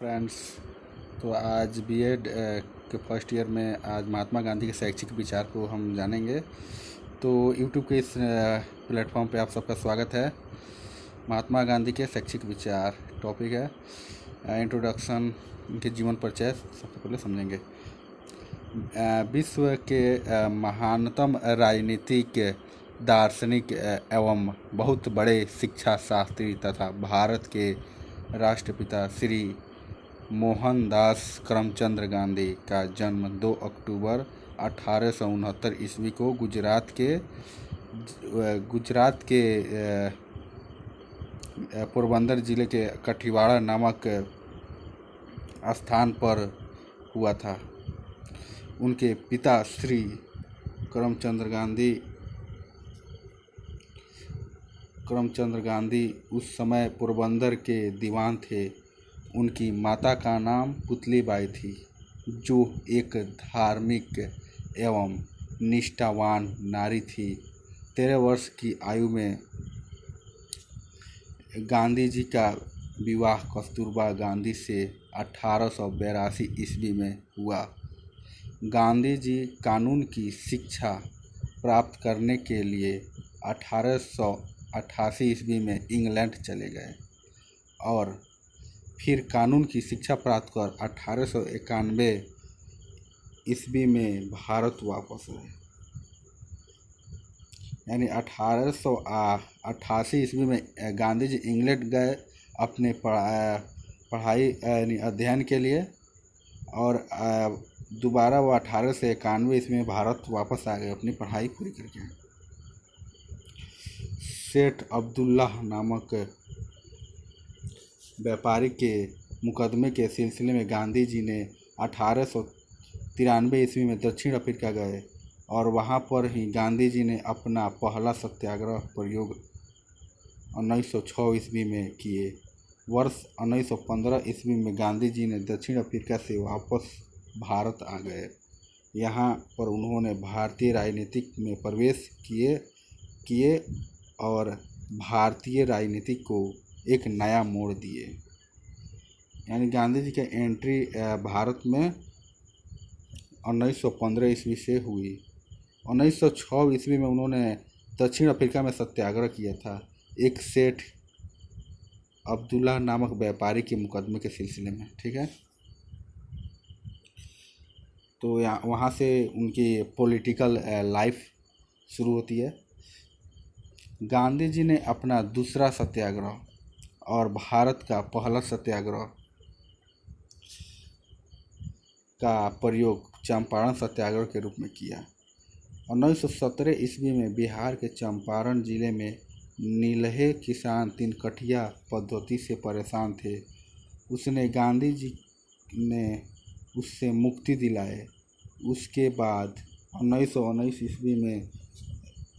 Friends. तो आज BEd के फर्स्ट ईयर में आज महात्मा गांधी के शैक्षिक विचार को हम जानेंगे। तो यूट्यूब के इस प्लेटफॉर्म पे आप सबका स्वागत है। महात्मा गांधी के शैक्षिक विचार टॉपिक है इंट्रोडक्शन, इनके जीवन परिचय सबसे पहले समझेंगे। विश्व के महानतम राजनीतिक, दार्शनिक एवं बहुत बड़े शिक्षा शास्त्री तथा भारत के राष्ट्रपिता श्री मोहनदास करमचंद गांधी का जन्म 2 अक्टूबर 1869 ईस्वी को गुजरात के पोरबंदर जिले के कठिवाड़ा नामक स्थान पर हुआ था। उनके पिता श्री करमचंद गांधी उस समय पोरबंदर के दीवान थे। उनकी माता का नाम पुतलीबाई थी, जो एक धार्मिक एवं निष्ठावान नारी थी। 13 वर्ष की आयु में गांधी जी का विवाह कस्तूरबा गांधी से 1882 ईस्वी में हुआ। गांधी जी कानून की शिक्षा प्राप्त करने के लिए 1888 ईस्वी में इंग्लैंड चले गए और फिर कानून की शिक्षा प्राप्त कर 1891 ईस्वी में भारत वापस आए। यानी 1888 ईस्वी में गांधी जी इंग्लैंड गए अपने पढ़ाई यानी अध्ययन के लिए, और दोबारा वो 1891 ईस्वी में भारत वापस आ गए अपनी पढ़ाई पूरी करके। सेठ अब्दुल्ला नामक व्यापारी के मुकदमे के सिलसिले में गांधी जी ने 1893 ईस्वी में दक्षिण अफ्रीका गए और वहां पर ही गांधी जी ने अपना पहला सत्याग्रह प्रयोग 1906 ईस्वी में किए। वर्ष 1915 ईस्वी में गांधी जी ने दक्षिण अफ्रीका से वापस भारत आ गए। यहाँ पर उन्होंने भारतीय राजनीति में प्रवेश किए और भारतीय राजनीति को एक नया मोड़ दिए। यानी गांधी जी की एंट्री भारत में 1915 ईस्वी से हुई। 1906 ईस्वी में उन्होंने दक्षिण अफ्रीका में सत्याग्रह किया था, एक सेठ अब्दुल्ला नामक व्यापारी के मुकदमे के सिलसिले में। ठीक है, तो वहाँ से उनकी पॉलिटिकल लाइफ शुरू होती है। गांधी जी ने अपना दूसरा सत्याग्रह और भारत का पहला सत्याग्रह का प्रयोग चंपारण सत्याग्रह के रूप में किया। 1917 ईस्वी में बिहार के चंपारण जिले में नीलहे किसान तिनकठिया पद्धति से परेशान थे। उसने गांधी जी ने उससे मुक्ति दिलाए। उसके बाद 1919 ईस्वी में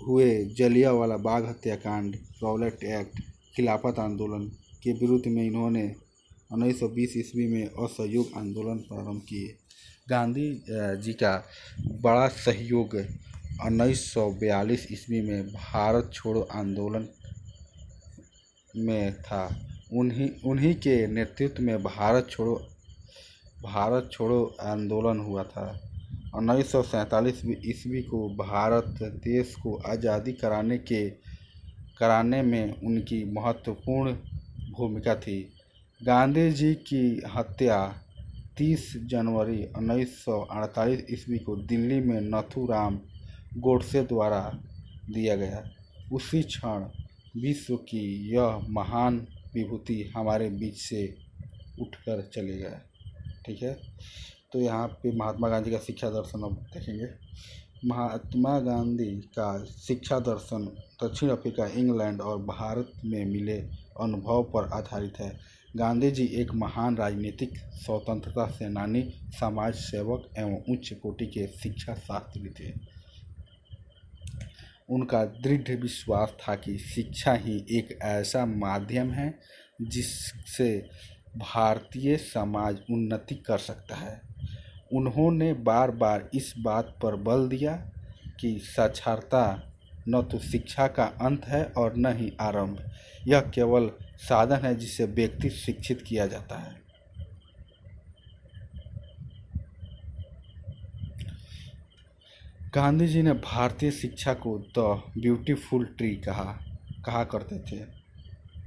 हुए जलियांवाला बाग हत्याकांड, रॉलेट एक्ट, खिलाफत आंदोलन के विरुद्ध में इन्होंने 1920 ईस्वी में असहयोग आंदोलन प्रारंभ किए। गांधी जी का बड़ा सहयोग 1942 ईस्वी में भारत छोड़ो आंदोलन में था। उन्हीं के नेतृत्व में भारत छोड़ो आंदोलन हुआ था। 1947 ईस्वी को भारत देश को आज़ादी कराने में उनकी महत्वपूर्ण भूमिका थी। गांधी जी की हत्या 30 जनवरी 1948 ईस्वी को दिल्ली में नथुराम गोडसे द्वारा दिया गया। उसी क्षण विश्व की यह महान विभूति हमारे बीच से उठकर चले गए। ठीक है, तो यहाँ पे महात्मा गांधी का शिक्षा दर्शन अब देखेंगे। महात्मा गांधी का शिक्षा दर्शन दक्षिण अफ्रीका, इंग्लैंड और भारत में मिले अनुभव पर आधारित है। गांधी जी एक महान राजनीतिक, स्वतंत्रता सेनानी, समाज सेवक एवं उच्च कोटि के शिक्षा शास्त्री थे। उनका दृढ़ विश्वास था कि शिक्षा ही एक ऐसा माध्यम है जिससे भारतीय समाज उन्नति कर सकता है। उन्होंने बार बार इस बात पर बल दिया कि साक्षरता न तो शिक्षा का अंत है और न ही आरंभ, यह केवल साधन है जिससे व्यक्ति शिक्षित किया जाता है। गांधी जी ने भारतीय शिक्षा को द ब्यूटीफुल ट्री कहा करते थे।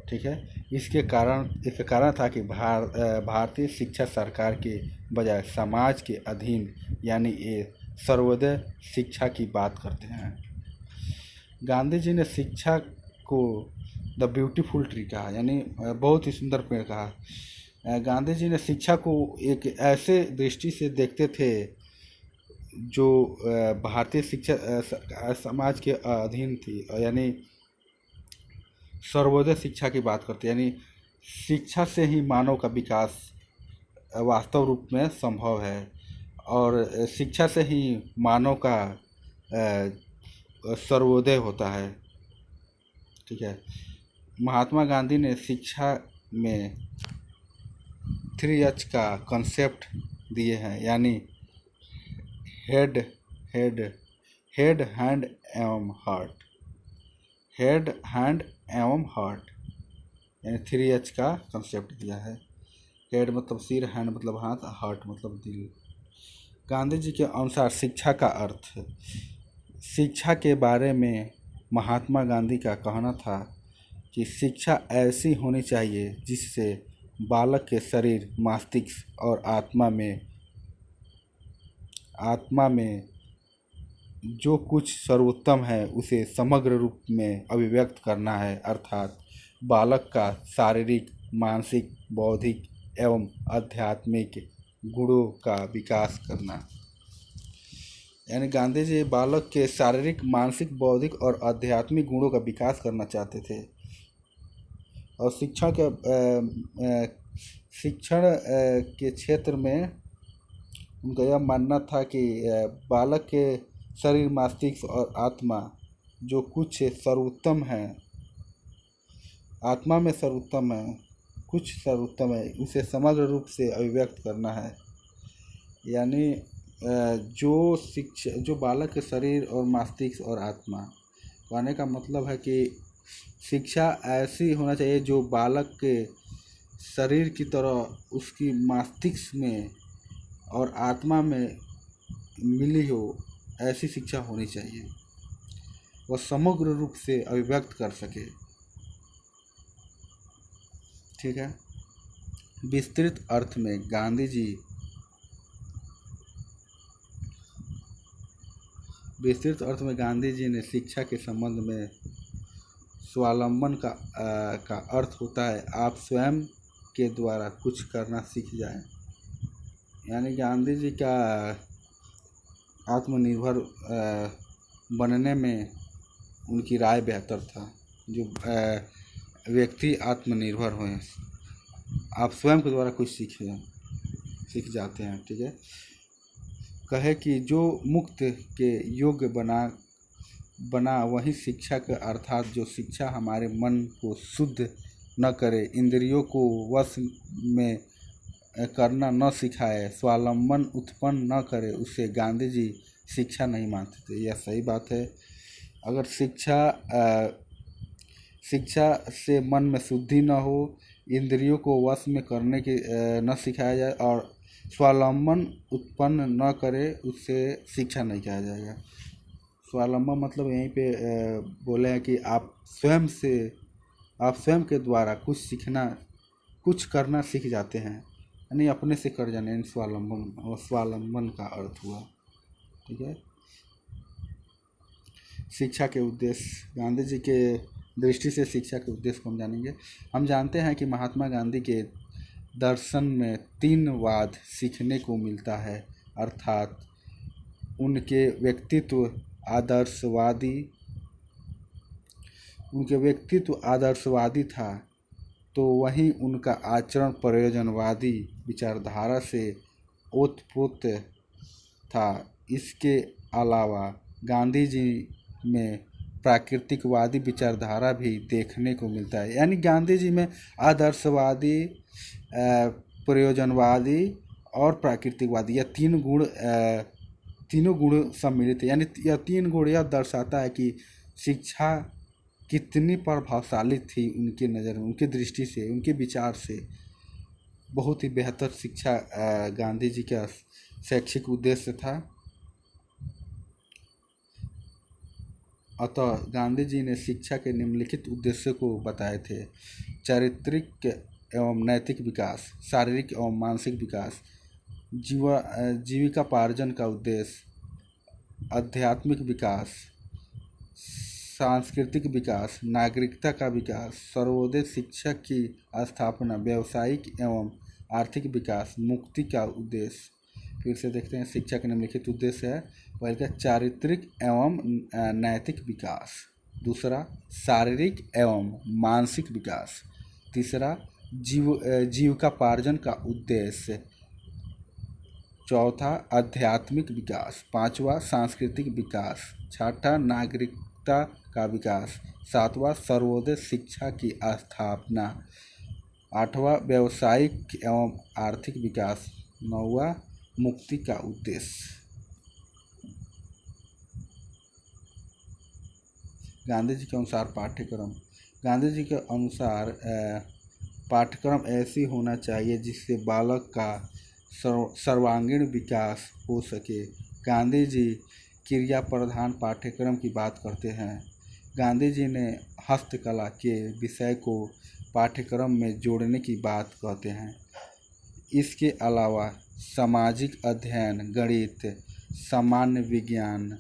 ठीक है। इसके कारण था कि भारतीय शिक्षा सरकार के बजाय समाज के अधीन, यानी ये सर्वोदय शिक्षा की बात करते हैं। गांधी जी ने शिक्षा को द ब्यूटीफुल ट्री कहा, यानी बहुत ही सुंदर पेड़ कहा। गांधी जी ने शिक्षा को एक ऐसे दृष्टि से देखते थे जो भारतीय शिक्षा समाज के अधीन थी, यानी सर्वोदय शिक्षा की बात करते, यानी शिक्षा से ही मानव का विकास वास्तव रूप में संभव है और शिक्षा से ही मानव का सर्वोदय होता है। ठीक है। महात्मा गांधी ने शिक्षा में 3H का कॉन्सेप्ट दिए हैं, यानी हेड हैंड एवं हार्ट। हेड हैंड एवं हार्ट, यानी 3H का कॉन्सेप्ट दिया है। हेड मतलब सिर, हैंड मतलब हाथ, हार्ट मतलब दिल। गांधी जी के अनुसार शिक्षा का अर्थ, शिक्षा के बारे में महात्मा गांधी का कहना था कि शिक्षा ऐसी होनी चाहिए जिससे बालक के शरीर, मस्तिष्क और आत्मा में जो कुछ सर्वोत्तम है उसे समग्र रूप में अभिव्यक्त करना है, अर्थात बालक का शारीरिक, मानसिक, बौद्धिक एवं आध्यात्मिक गुणों का विकास करना। यानी गांधी जी बालक के शारीरिक, मानसिक, बौद्धिक और आध्यात्मिक गुणों का विकास करना चाहते थे। और शिक्षण के क्षेत्र में उनका यह मानना था कि बालक के शरीर, मस्तिष्क और आत्मा जो कुछ सर्वोत्तम है, आत्मा में सर्वोत्तम है, कुछ सर्वोत्तम है, उसे समग्र रूप से अभिव्यक्त करना है। यानी जो बालक के शरीर और मस्तिष्क और आत्मा, कहने का मतलब है कि शिक्षा ऐसी होना चाहिए जो बालक के शरीर की तरह उसकी मस्तिष्क में और आत्मा में मिली हो, ऐसी शिक्षा होनी चाहिए, वह समग्र रूप से अभिव्यक्त कर सके। ठीक है। विस्तृत अर्थ में गांधी जी ने शिक्षा के संबंध में स्वावलंबन का अर्थ होता है आप स्वयं के द्वारा कुछ करना सीख जाएं। यानी गांधी जी का आत्मनिर्भर बनने में उनकी राय बेहतर था। जो व्यक्ति आत्मनिर्भर हुए, आप स्वयं के द्वारा कुछ सीख जाते हैं। ठीक है। कहे कि जो मुक्त के योग्य बना वही शिक्षा का, अर्थात जो शिक्षा हमारे मन को शुद्ध न करे, इंद्रियों को वश में करना न सिखाए, स्वावलंबन उत्पन्न न करे, उसे गांधी जी शिक्षा नहीं मानते थे। यह सही बात है। अगर शिक्षा से मन में शुद्धि न हो, इंद्रियों को वश में करने की न सिखाया जाए और स्वावलंबन उत्पन्न न करे, उससे शिक्षा नहीं कहा जाएगा। स्वावलंबन मतलब यहीं पे बोले हैं कि आप स्वयं के द्वारा कुछ करना सीख जाते हैं, यानी अपने से कर जाने, स्वावलंबन का अर्थ हुआ। ठीक है। शिक्षा के उद्देश्य, गांधी जी के दृष्टि से शिक्षा के उद्देश्य को हम जानेंगे। हम जानते हैं कि महात्मा गांधी के दर्शन में 3 वाद सीखने को मिलता है, अर्थात उनके व्यक्तित्व आदर्शवादी था, तो वहीं उनका आचरण प्रयोजनवादी विचारधारा से ओतप्रोत था। इसके अलावा गांधी जी में प्राकृतिकवादी विचारधारा भी देखने को मिलता है। यानी गांधी जी में आदर्शवादी, प्रयोजनवादी और प्राकृतिकवादी, यह तीनों गुण सम्मिलित है। यानी यह 3 गुण यह दर्शाता है कि शिक्षा कितनी प्रभावशाली थी उनके नज़र में, उनकी दृष्टि से, उनके विचार से। बहुत ही बेहतर शिक्षा गांधी जी का शैक्षिक उद्देश्य था। अतः गांधी जी ने शिक्षा के निम्नलिखित उद्देश्य को बताए थे: चारित्रिक एवं नैतिक विकास, शारीरिक एवं मानसिक विकास, जीविकापार्जन का उद्देश्य, आध्यात्मिक विकास, सांस्कृतिक विकास, नागरिकता का विकास, सर्वोदय शिक्षा की स्थापना, व्यावसायिक एवं आर्थिक विकास, मुक्ति का उद्देश्य। फिर से देखते हैं शिक्षा के निम्नलिखित उद्देश्य है: पहला चारित्रिक एवं नैतिक विकास, दूसरा शारीरिक एवं मानसिक विकास, तीसरा जीविकापार्जन का उद्देश्य, चौथा आध्यात्मिक विकास, पांचवा सांस्कृतिक विकास, छठा नागरिकता का विकास, सातवां सर्वोदय शिक्षा की स्थापना, आठवां व्यावसायिक एवं आर्थिक विकास, नौवां मुक्ति का उद्देश्य। गांधी जी के अनुसार पाठ्यक्रम। गांधी जी के अनुसार पाठ्यक्रम ऐसी होना चाहिए जिससे बालक का सर्वांगीण विकास हो सके। गांधी जी क्रिया प्रधान पाठ्यक्रम की बात करते हैं। गांधी जी ने हस्तकला के विषय को पाठ्यक्रम में जोड़ने की बात कहते हैं। इसके अलावा सामाजिक अध्ययन, गणित, सामान्य विज्ञान,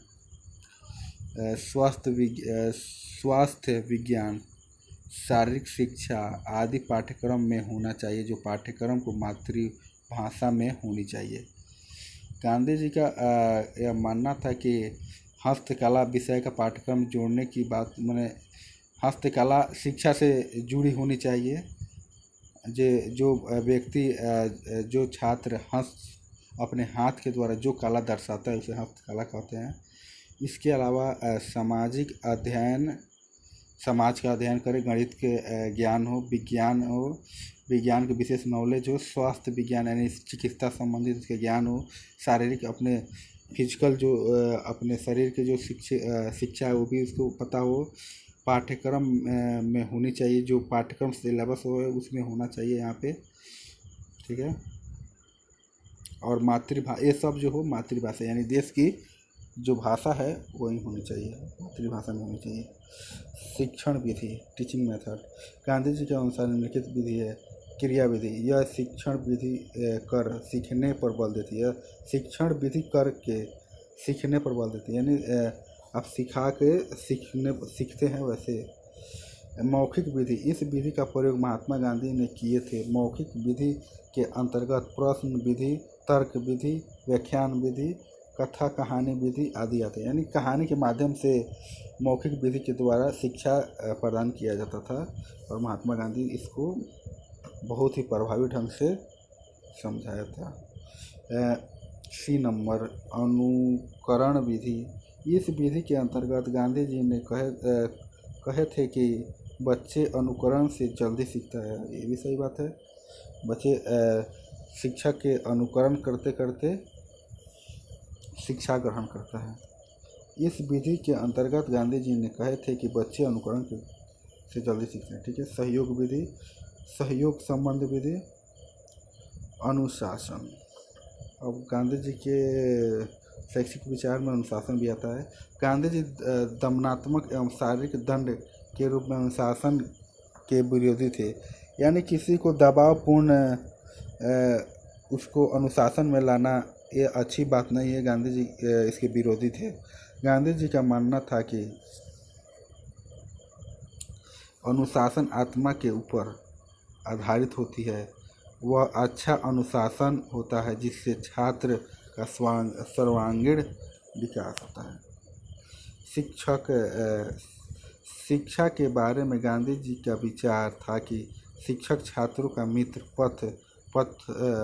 स्वास्थ्य विज्ञान, शारीरिक शिक्षा आदि पाठ्यक्रम में होना चाहिए, जो पाठ्यक्रम को मातृभाषा में होनी चाहिए। गांधी जी का यह मानना था कि हस्तकला विषय का पाठ्यक्रम जोड़ने की बात, माने हस्तकला शिक्षा से जुड़ी होनी चाहिए। जो व्यक्ति जो छात्र अपने हाथ के द्वारा जो कला दर्शाता है उसे हस्तकला कहते हैं। इसके अलावा सामाजिक अध्ययन, समाज का अध्ययन करें, गणित के ज्ञान हो, विज्ञान के विशेष नॉलेज हो, स्वास्थ्य विज्ञान यानी चिकित्सा संबंधित उसके ज्ञान हो, शारीरिक अपने फिजिकल जो अपने शरीर के जो शिक्षा है वो भी उसको पता हो, पाठ्यक्रम में होनी चाहिए, जो पाठ्यक्रम सिलेबस हो उसमें होना चाहिए यहाँ पे, ठीक है। और ये सब जो हो मातृभाषा यानी देश की जो भाषा है वही होनी चाहिए, मातृभाषा में होनी चाहिए। शिक्षण विधि, टीचिंग मेथड। गांधी जी के अनुसार निम्नलिखित विधि है: क्रिया विधि, यह शिक्षण विधि कर सीखने पर बल देती है। शिक्षण विधि कर के सीखने पर बल देती है, यानी आप सिखा के सीखते हैं वैसे। मौखिक विधि, इस विधि का प्रयोग महात्मा गांधी ने किए थे। मौखिक विधि के अंतर्गत प्रश्न विधि, तर्क विधि, व्याख्यान विधि, कथा कहानी विधि आदि आते हैं, यानी कहानी के माध्यम से मौखिक विधि के द्वारा शिक्षा प्रदान किया जाता था और महात्मा गांधी इसको बहुत ही प्रभावी ढंग से समझाया था। सी नंबर, अनुकरण विधि। इस विधि के अंतर्गत गांधी जी ने कहे थे कि बच्चे अनुकरण से जल्दी सीखता है। ये भी सही बात है, बच्चे शिक्षक के अनुकरण करते करते शिक्षा ग्रहण करता है। इस विधि के अंतर्गत गांधी जी ने कहे थे कि बच्चे अनुकरण से जल्दी सीखते हैं, ठीक है। सहयोग विधि, सहयोग संबंध विधि, अनुशासन। अब गांधी जी के शैक्षिक विचार में अनुशासन भी आता है। गांधी जी दमनात्मक एवं शारीरिक दंड के रूप में अनुशासन के विरोधी थे, यानी किसी को दबावपूर्ण उसको अनुशासन में लाना ये अच्छी बात नहीं है। गांधी जी इसके विरोधी थे। गांधी जी का मानना था कि अनुशासन आत्मा के ऊपर आधारित होती है। वह अच्छा अनुशासन होता है जिससे छात्र का सर्वांगीण विकास होता है। शिक्षा के बारे में गांधी जी का विचार था कि शिक्षक छात्रों का मित्र, पथ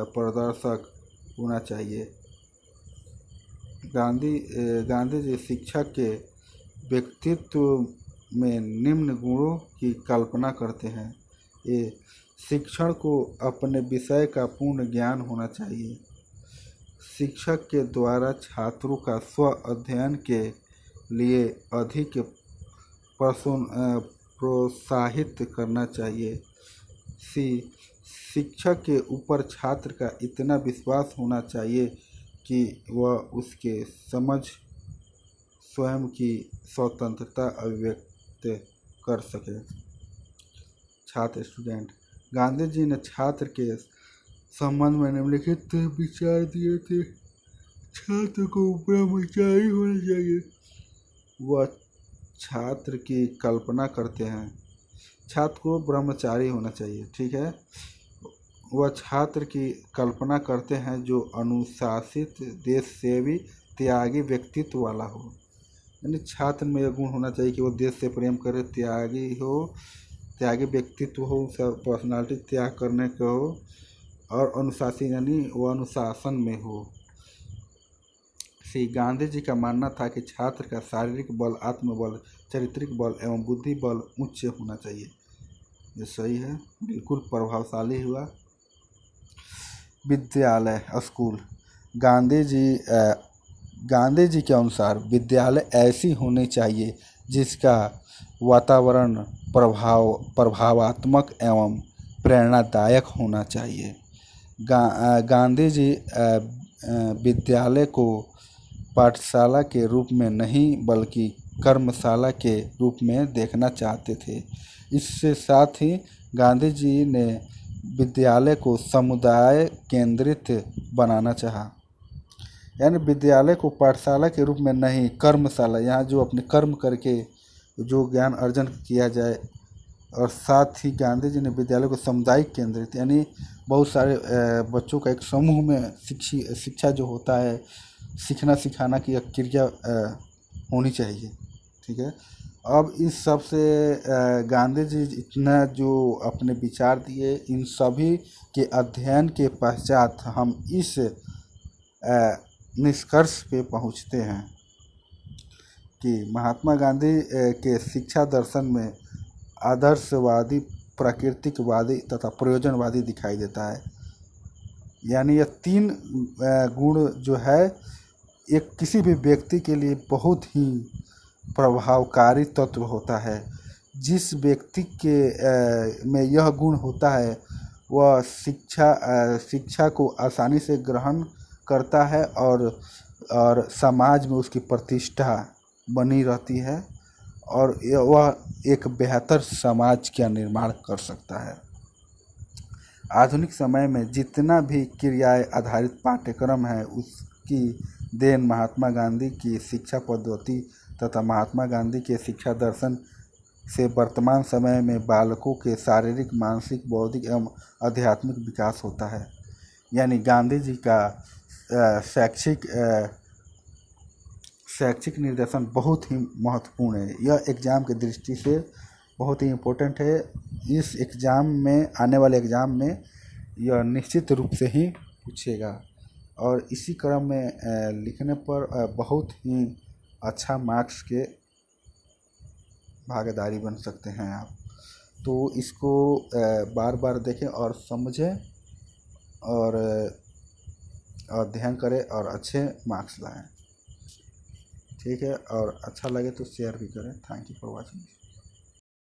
प्रदर्शक होना चाहिए। गांधी जी शिक्षक के व्यक्तित्व में निम्न गुणों की कल्पना करते हैं। ये शिक्षण को अपने विषय का पूर्ण ज्ञान होना चाहिए। शिक्षक के द्वारा छात्रों का स्व अध्ययन के लिए अधिक प्रोत्साहित करना चाहिए। शिक्षक के ऊपर छात्र का इतना विश्वास होना चाहिए कि वह उसके स्वयं की स्वतंत्रता अभिव्यक्त कर सके। छात्र स्टूडेंट, गांधी जी ने छात्र के संबंध में निम्नलिखित विचार दिए थे। छात्र को ब्रह्मचारी होना चाहिए। वह छात्र की कल्पना करते हैं। छात्र को ब्रह्मचारी होना चाहिए, ठीक है। वह छात्र की कल्पना करते हैं जो अनुशासित, देश सेवी, त्यागी व्यक्तित्व वाला हो। यानी छात्र में यह गुण होना चाहिए कि वो देश से प्रेम करे, त्यागी हो, त्यागी व्यक्तित्व हो, सब पर्सनालिटी त्याग करने का हो, और अनुशासित यानी वो अनुशासन में हो। श्री गांधी जी का मानना था कि छात्र का शारीरिक बल, आत्मबल, चारित्रिक बल एवं बुद्धि बल उच्च होना चाहिए। ये सही है, बिल्कुल प्रभावशाली हुआ। विद्यालय, स्कूल, गांधी जी के अनुसार विद्यालय ऐसी होनी चाहिए जिसका वातावरण प्रभावात्मक एवं प्रेरणादायक होना चाहिए। गांधी जी विद्यालय को पाठशाला के रूप में नहीं बल्कि कर्मशाला के रूप में देखना चाहते थे। इससे साथ ही गांधी जी ने विद्यालय को समुदाय केंद्रित बनाना चाहा। यानी विद्यालय को पाठशाला के रूप में नहीं, कर्मशाला, यहाँ जो अपने कर्म करके जो ज्ञान अर्जन किया जाए। और साथ ही गांधी जी ने विद्यालय को सामुदायिक केंद्रित, यानी बहुत सारे बच्चों का एक समूह में शिक्षा जो होता है, सीखना सिखाना की क्रिया होनी चाहिए, ठीक है। अब इस सब से गांधी जी इतना जो अपने विचार दिए, इन सभी के अध्ययन के पश्चात हम इस निष्कर्ष पे पहुँचते हैं कि महात्मा गांधी के शिक्षा दर्शन में आदर्शवादी, प्राकृतिकवादी तथा प्रयोजनवादी दिखाई देता है। यानी यह तीन गुण जो है एक किसी भी व्यक्ति के लिए बहुत ही प्रभावकारी तत्व होता है। जिस व्यक्ति के में यह गुण होता है वह शिक्षा को आसानी से ग्रहण करता है और समाज में उसकी प्रतिष्ठा बनी रहती है और वह एक बेहतर समाज का निर्माण कर सकता है। आधुनिक समय में जितना भी क्रियाएं आधारित पाठ्यक्रम है उसकी देन महात्मा गांधी की शिक्षा पद्धति तथा महात्मा गांधी के शिक्षा दर्शन से वर्तमान समय में बालकों के शारीरिक, मानसिक, बौद्धिक एवं आध्यात्मिक विकास होता है। यानी गांधी जी का शैक्षिक निर्देशन बहुत ही महत्वपूर्ण है। यह एग्ज़ाम की दृष्टि से बहुत ही इम्पोर्टेंट है। इस एग्ज़ाम में, आने वाले एग्ज़ाम में यह निश्चित रूप से ही पूछेगा और इसी क्रम में लिखने पर बहुत ही अच्छा मार्क्स के भागीदारी बन सकते हैं आप। तो इसको बार बार देखें और समझें और अध्ययन करें और अच्छे मार्क्स लाएं, ठीक है। और अच्छा लगे तो शेयर भी करें। Thank you for watching.